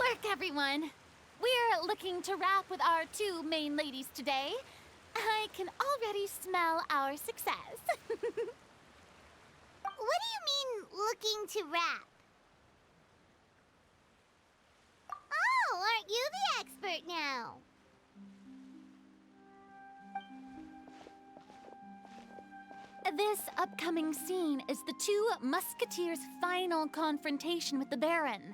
work, everyone! We're looking to wrap with our two main ladies today. I can already smell our success. What do you mean, looking to wrap? Oh, aren't you the expert now? This upcoming scene is the two Musketeers' final confrontation with the Baron.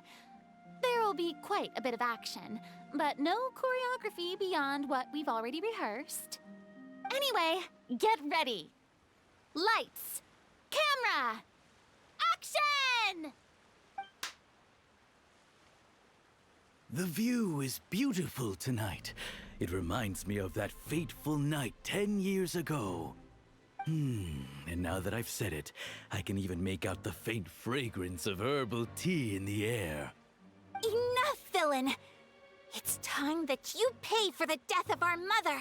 There will be quite a bit of action, but no choreography beyond what we've already rehearsed. Anyway, get ready. Lights, camera, action! The view is beautiful tonight. It reminds me of that fateful night 10 years ago. And now that I've said it, I can even make out the faint fragrance of herbal tea in the air. Enough, villain! It's time that you pay for the death of our mother!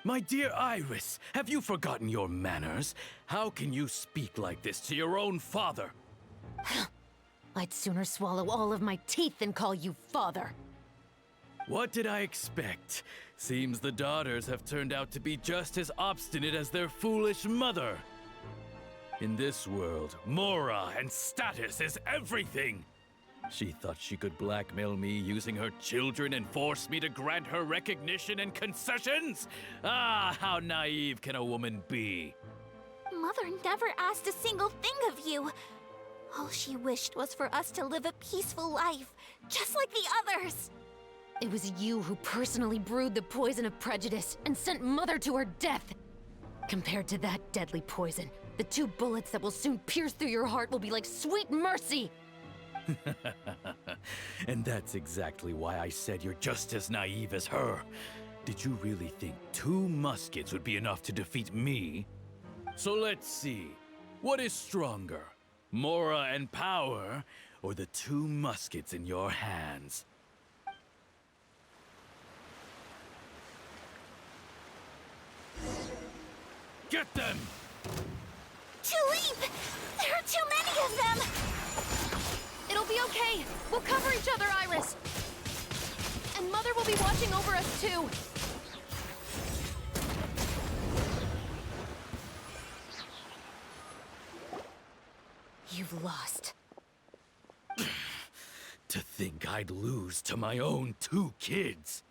My dear Iris, have you forgotten your manners? How can you speak like this to your own father? I'd sooner swallow all of my teeth than call you father. What did I expect? Seems the daughters have turned out to be just as obstinate as their foolish mother. In this world, Mora and status is everything. She thought she could blackmail me using her children and force me to grant her recognition and concessions? Ah, how naive can a woman be? Mother never asked a single thing of you. All she wished was for us to live a peaceful life, just like the others. It was you who personally brewed the poison of prejudice and sent Mother to her death. Compared to that deadly poison, the 2 bullets that will soon pierce through your heart will be like sweet mercy. And that's exactly why I said you're just as naive as her. Did you really think 2 muskets would be enough to defeat me? So let's see. What is stronger? Mora and power, or the 2 muskets in your hands? Get them! Tulip! There are too many of them! It'll be okay. We'll cover each other, Iris. And Mother will be watching over us, too. You've lost. To think I'd lose to my own 2 kids.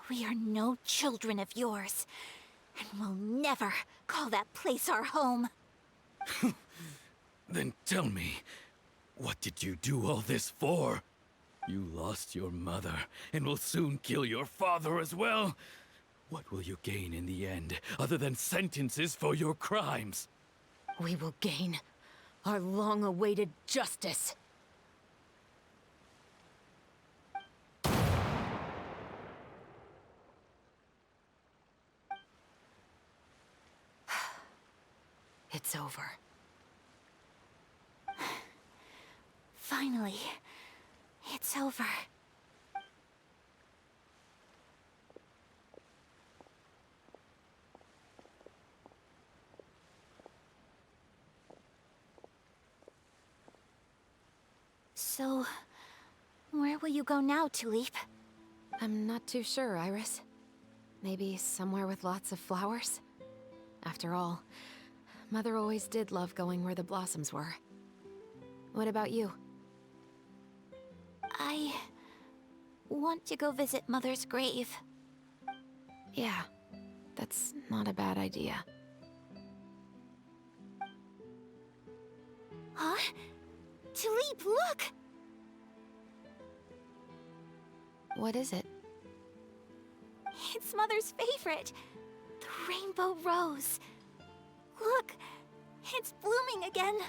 We are no children of yours, and we'll never call that place our home. Then tell me, what did you do all this for? You lost your mother, and will soon kill your father as well. What will you gain in the end, other than sentences for your crimes? We will gain our long-awaited justice. It's over. Finally, it's over. So, where will you go now, Tulip? I'm not too sure, Iris. Maybe somewhere with lots of flowers? After all, Mother always did love going where the blossoms were. What about you? I want to go visit Mother's grave. Yeah, that's not a bad idea. Huh? Tulip, look! What is it? It's Mother's favorite. The rainbow rose. Look, it's blooming again.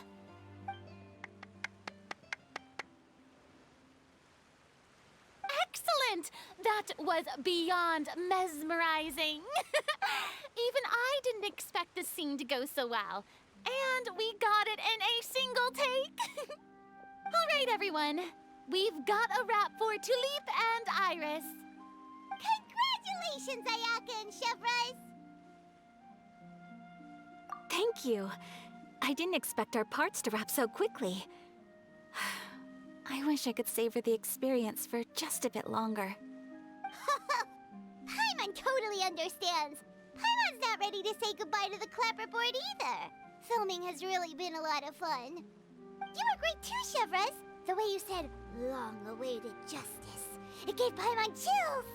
Excellent! That was beyond mesmerizing. Even I didn't expect this scene to go so well. And we got it in a single take. All right, everyone. We've got a wrap for Tulip and Iris. Congratulations, Ayaka and Chevres! Thank you. I didn't expect our parts to wrap so quickly. wish I could savor the experience for just a bit longer. Paimon totally understands. Paimon's not ready to say goodbye to the clapperboard either. Filming has really been a lot of fun. You were great too, Chevres. The way you said, long-awaited justice. It gave Paimon chills.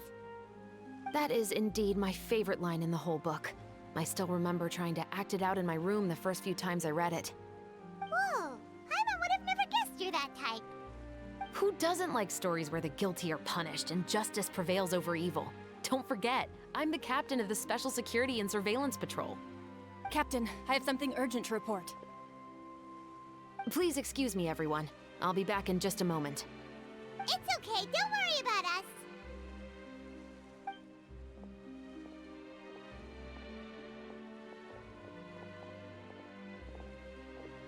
That is indeed my favorite line in the whole book. I still remember trying to act it out in my room the first few times I read it. Whoa, Paimon would have never guessed you're that type. Who doesn't like stories where the guilty are punished and justice prevails over evil? Don't forget, I'm the captain of the Special Security and Surveillance Patrol. Captain, I have something urgent to report. Please excuse me, everyone. I'll be back in just a moment. It's okay, don't worry about us.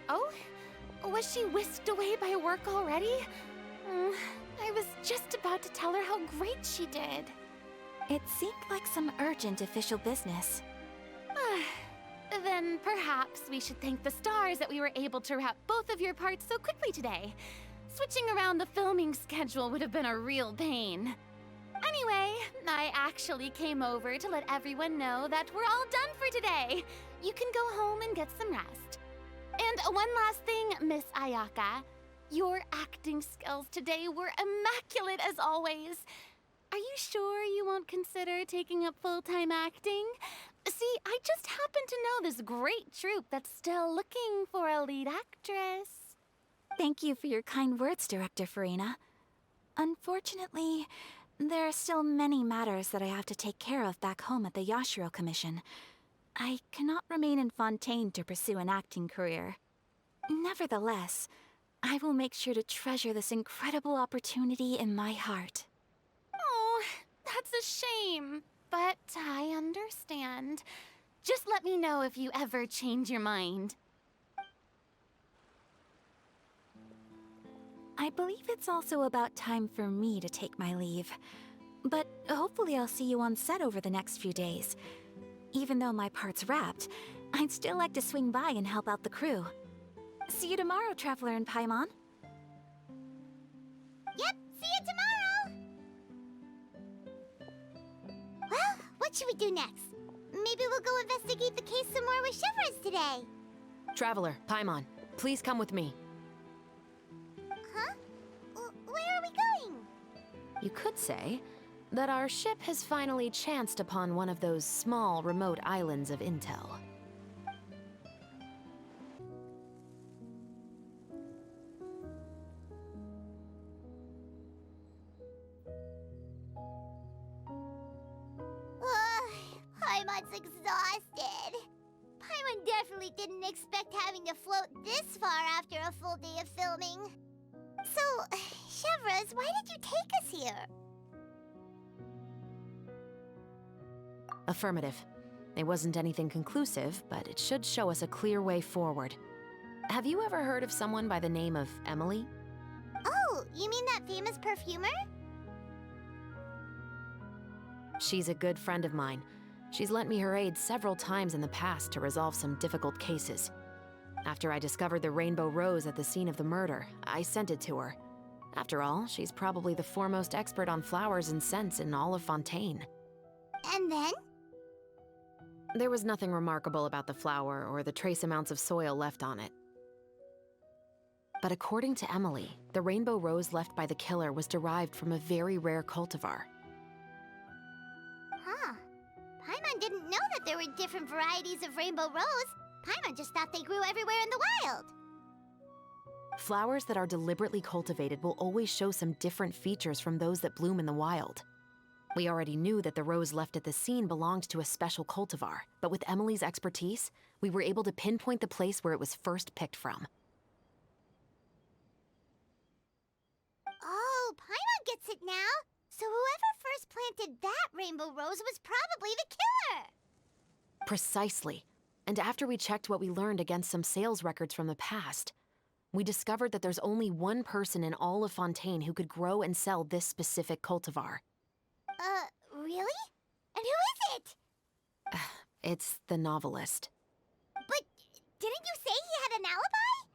Oh? Was she whisked away by work already? I was just about to tell her how great she did. It seemed like some urgent official business. Then perhaps we should thank the stars that we were able to wrap both of your parts so quickly today. Switching around the filming schedule would have been a real pain. Anyway, I actually came over to let everyone know that we're all done for today. You can go home and get some rest. And one last thing, Miss Ayaka. Your acting skills today were immaculate as always. Are you sure you won't consider taking up full-time acting? See, I just happen to know this great troupe that's still looking for a lead actress. Thank you for your kind words, Director Farina. Unfortunately, there are still many matters that I have to take care of back home at the Yashiro Commission. I cannot remain in Fontaine to pursue an acting career. Nevertheless, I will make sure to treasure this incredible opportunity in my heart. Oh, that's a shame. But I understand. Just let me know if you ever change your mind. I believe it's also about time for me to take my leave. But hopefully I'll see you on set over the next few days. Even though my part's wrapped, I'd still like to swing by and help out the crew. See you tomorrow, Traveler and Paimon. Yep, see you tomorrow. Well, what should we do next? Maybe we'll go investigate the case some more with Chevres today. Traveler, Paimon, please come with me. Huh? Where are we going? You could say that our ship has finally chanced upon one of those small, remote islands of intel. Paimon's exhausted. Paimon definitely didn't expect having to float this far after a full day of filming. So, Chevres, why did you take us here? Affirmative. It wasn't anything conclusive, but it should show us a clear way forward. Have you ever heard of someone by the name of Emily? Oh, you mean that famous perfumer? She's a good friend of mine. She's lent me her aid several times in the past to resolve some difficult cases. After I discovered the rainbow rose at the scene of the murder, I sent it to her. After all, she's probably the foremost expert on flowers and scents in all of Fontaine. And then? There was nothing remarkable about the flower or the trace amounts of soil left on it. But according to Emily, the rainbow rose left by the killer was derived from a very rare cultivar. Huh. Paimon didn't know that there were different varieties of rainbow rose. Paimon just thought they grew everywhere in the wild. Flowers that are deliberately cultivated will always show some different features from those that bloom in the wild. We already knew that the rose left at the scene belonged to a special cultivar, but with Emily's expertise, we were able to pinpoint the place where it was first picked from. Oh, Paimon gets it now. So whoever first planted that rainbow rose was probably the killer. Precisely. And after we checked what we learned against some sales records from the past, we discovered that there's only one person in all of Fontaine who could grow and sell this specific cultivar. Really? And who is it? It's the novelist. But didn't you say he had an alibi?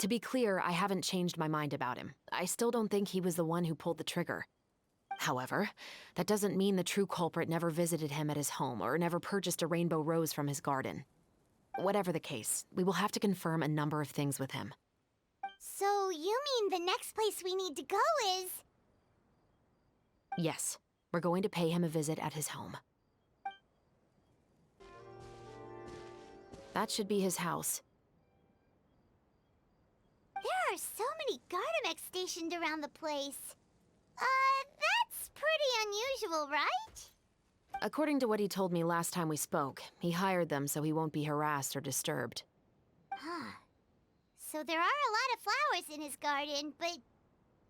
To be clear, I haven't changed my mind about him. I still don't think he was the one who pulled the trigger. However, that doesn't mean the true culprit never visited him at his home or never purchased a rainbow rose from his garden. Whatever the case, we will have to confirm a number of things with him. So you mean the next place we need to go is... Yes, we're going to pay him a visit at his home. That should be his house. There are so many Gardamex stationed around the place. That's pretty unusual, right? According to what he told me last time we spoke, he hired them so he won't be harassed or disturbed. Huh. So there are a lot of flowers in his garden, but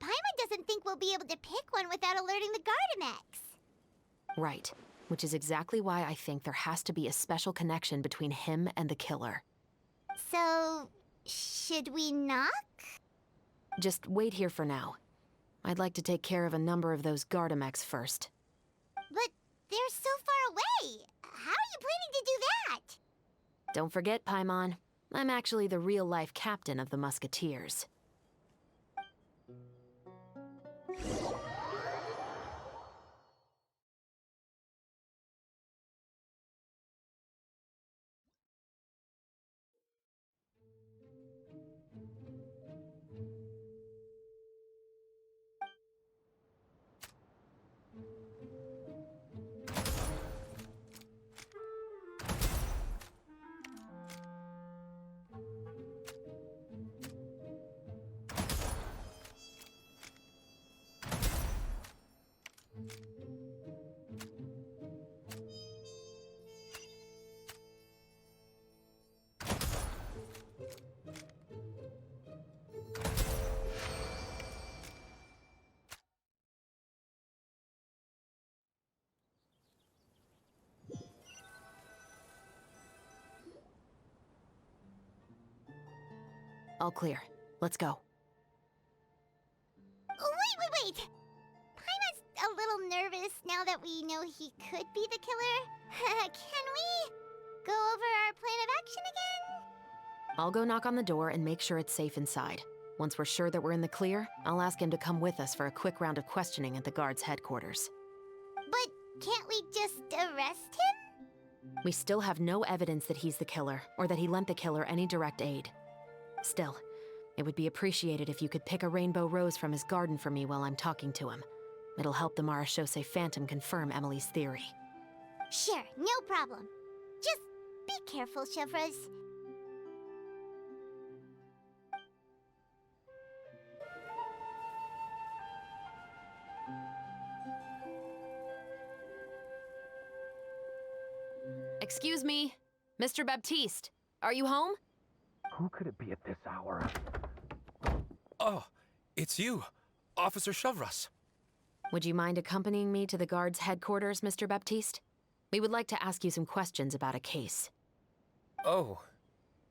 Paimon doesn't think we'll be able to pick one without alerting the Gardamex. Right, which is exactly why I think there has to be a special connection between him and the killer. So, should we knock? Just wait here for now. I'd like to take care of a number of those Gardamex first. But they're so far away. How are you planning to do that? Don't forget, Paimon, I'm actually the real-life captain of the Musketeers. All clear. Let's go. Wait! Paimon's a little nervous now that we know he could be the killer. Can we go over our plan of action again? I'll go knock on the door and make sure it's safe inside. Once we're sure that we're in the clear, I'll ask him to come with us for a quick round of questioning at the guard's headquarters. But can't we just arrest him? We still have no evidence that he's the killer, or that he lent the killer any direct aid. Still, it would be appreciated if you could pick a rainbow rose from his garden for me while I'm talking to him. It'll help the Marachose Phantom confirm Emily's theory. Sure, no problem. Just be careful, Chevres. Excuse me, Mr. Baptiste, are you home? Who could it be at this hour? Oh, it's you, Officer Chevres. Would you mind accompanying me to the guard's headquarters, Mr. Baptiste? We would like to ask you some questions about a case. Oh,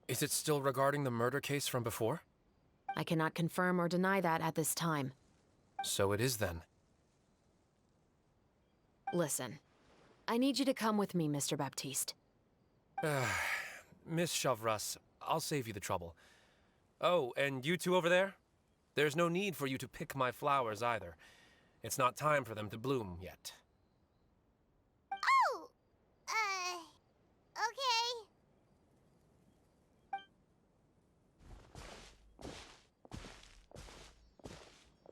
is it still regarding the murder case from before? I cannot confirm or deny that at this time. So it is then. Listen, I need you to come with me, Mr. Baptiste. Miss Chevres, I'll save you the trouble. Oh, and you two over there? There's no need for you to pick my flowers either. It's not time for them to bloom yet. Oh! Okay.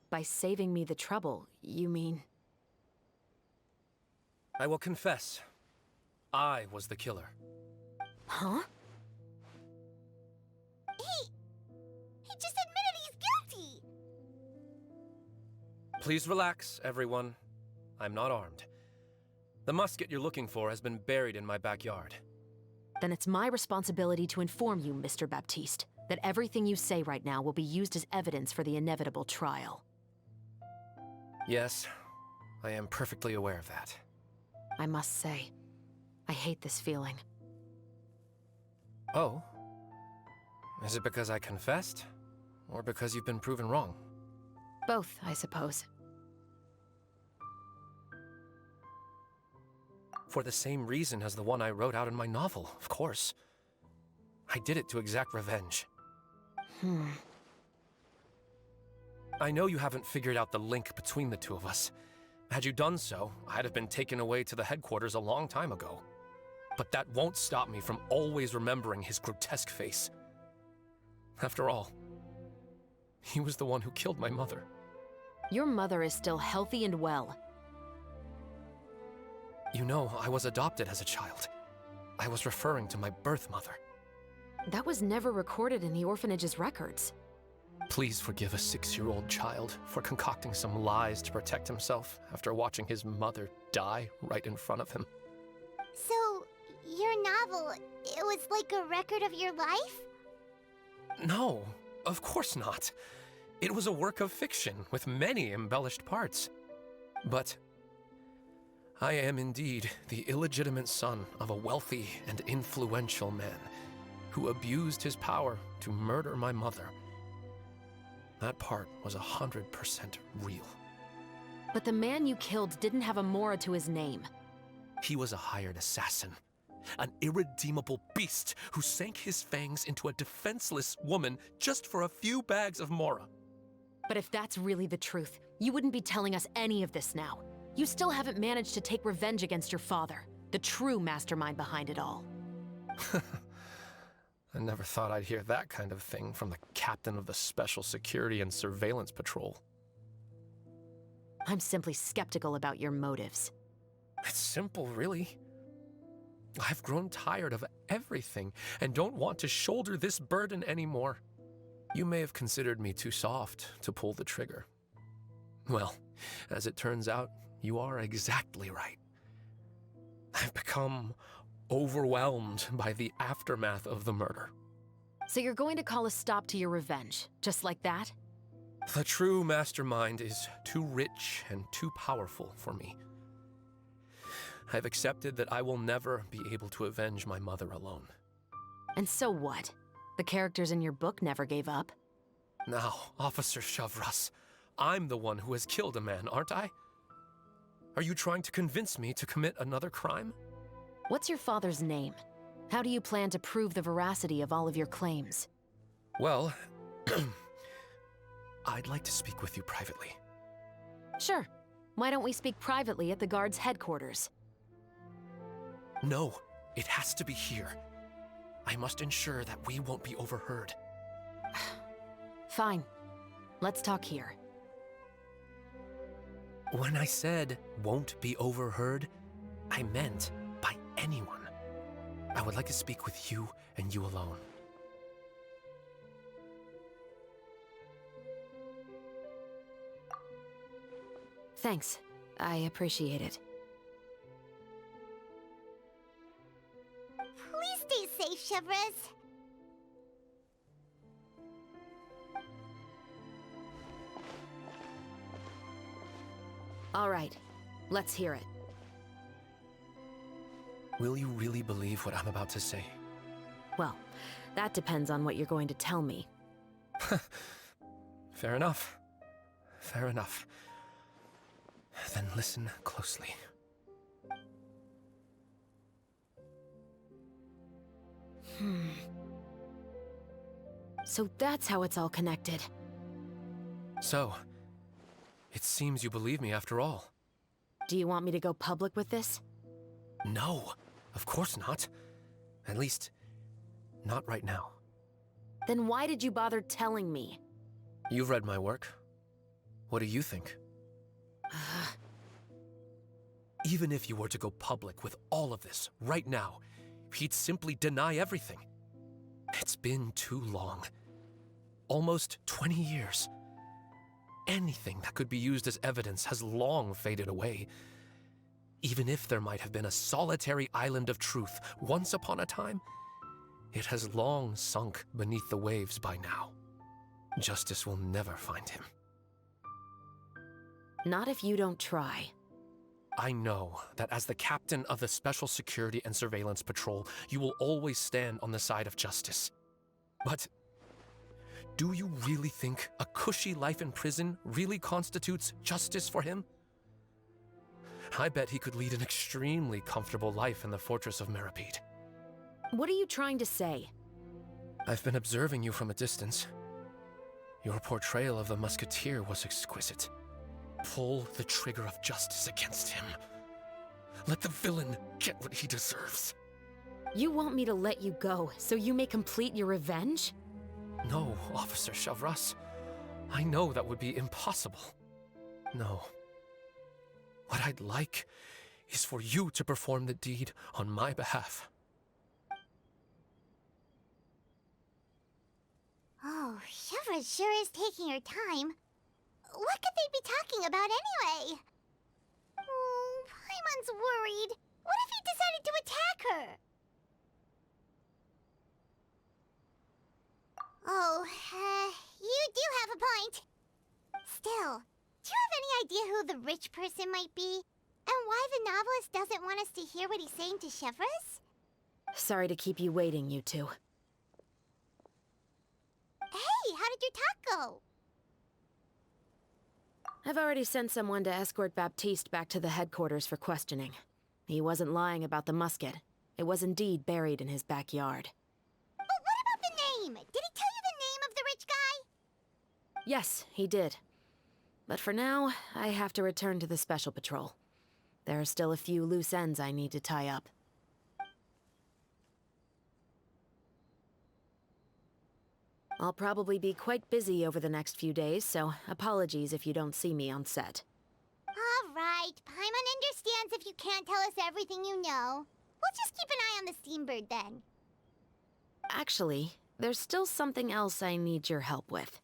By saving me the trouble, you mean... I will confess, I was the killer. Huh? He just admitted he's guilty! Please relax, everyone. I'm not armed. The musket you're looking for has been buried in my backyard. Then it's my responsibility to inform you, Mr. Baptiste, that everything you say right now will be used as evidence for the inevitable trial. Yes, I am perfectly aware of that. I must say, I hate this feeling. Oh? Is it because I confessed? Or because you've been proven wrong? Both, I suppose. For the same reason as the one I wrote out in my novel, of course. I did it to exact revenge. I know you haven't figured out the link between the two of us. Had you done so, I'd have been taken away to the headquarters a long time ago. But that won't stop me from always remembering his grotesque face. After all, he was the one who killed my mother. Your mother is still healthy and well. You know, I was adopted as a child. I was referring to my birth mother. That was never recorded in the orphanage's records. Please forgive a 6-year-old child for concocting some lies to protect himself after watching his mother die right in front of him. So, your novel, it was like a record of your life? No, of course not. It was a work of fiction with many embellished parts. But I am indeed the illegitimate son of a wealthy and influential man who abused his power to murder my mother. That part was 100% real. But the man you killed didn't have a Mora to his name. He was a hired assassin, an irredeemable beast who sank his fangs into a defenseless woman just for a few bags of Mora. But if that's really the truth, you wouldn't be telling us any of this now. You still haven't managed to take revenge against your father, the true mastermind behind it all. I never thought I'd hear that kind of thing from the captain of the Special Security and Surveillance Patrol. I'm simply skeptical about your motives. It's simple, really. I've grown tired of everything and don't want to shoulder this burden anymore. You may have considered me too soft to pull the trigger. Well, as it turns out, you are exactly right. I've become overwhelmed by the aftermath of the murder. So you're going to call a stop to your revenge, just like that? The true mastermind is too rich and too powerful for me. I've accepted that I will never be able to avenge my mother alone. And so what? The characters in your book never gave up. Now, Officer Shavras, I'm the one who has killed a man, aren't I? Are you trying to convince me to commit another crime? What's your father's name? How do you plan to prove the veracity of all of your claims? Well, I'd like to speak with you privately. Sure. Why don't we speak privately at the guard's headquarters? No, it has to be here. I must ensure that we won't be overheard. Fine. Let's talk here. When I said won't be overheard, I meant by anyone. I would like to speak with you and you alone. Thanks. I appreciate it. Please stay safe, Chevres. All right. Let's hear it. Will you really believe what I'm about to say? Well, that depends on what you're going to tell me. Fair enough. Fair enough. Then listen closely. So that's how it's all connected. So, it seems you believe me after all. Do you want me to go public with this? No, of course not. At least, not right now. Then why did you bother telling me? You've read my work. What do you think? Even if you were to go public with all of this right now, he'd simply deny everything. It's been too long. Almost 20 years. Anything that could be used as evidence has long faded away. Even if there might have been a solitary island of truth once upon a time, it has long sunk beneath the waves by now. Justice will never find him. Not if you don't try. I know that as the captain of the Special Security and Surveillance Patrol, you will always stand on the side of justice. But do you really think a cushy life in prison really constitutes justice for him? I bet he could lead an extremely comfortable life in the fortress of Imnpayt. What are you trying to say? I've been observing you from a distance. Your portrayal of the Musketeer was exquisite. Pull the trigger of justice against him. Let the villain get what he deserves. You want me to let you go so you may complete your revenge? No, Officer Shavras. I know that would be impossible. No. What I'd like is for you to perform the deed on my behalf. Oh, Shivra sure is taking her time. What could they be talking about anyway? Oh, Paimon's worried. What if he decided to attack her? Oh, you do have a point. Still, do you have any idea who the rich person might be? And why the novelist doesn't want us to hear what he's saying to Shivras? Sorry to keep you waiting, you two. Hey, how did your talk go? I've already sent someone to escort Baptiste back to the headquarters for questioning. He wasn't lying about the musket. It was indeed buried in his backyard. But what about the name? Did he tell you the name of the rich guy? Yes, he did. But for now, I have to return to the Special Patrol. There are still a few loose ends I need to tie up. I'll probably be quite busy over the next few days, so apologies if you don't see me on set. All right, Paimon understands if you can't tell us everything you know. We'll just keep an eye on the Steambird then. Actually, there's still something else I need your help with.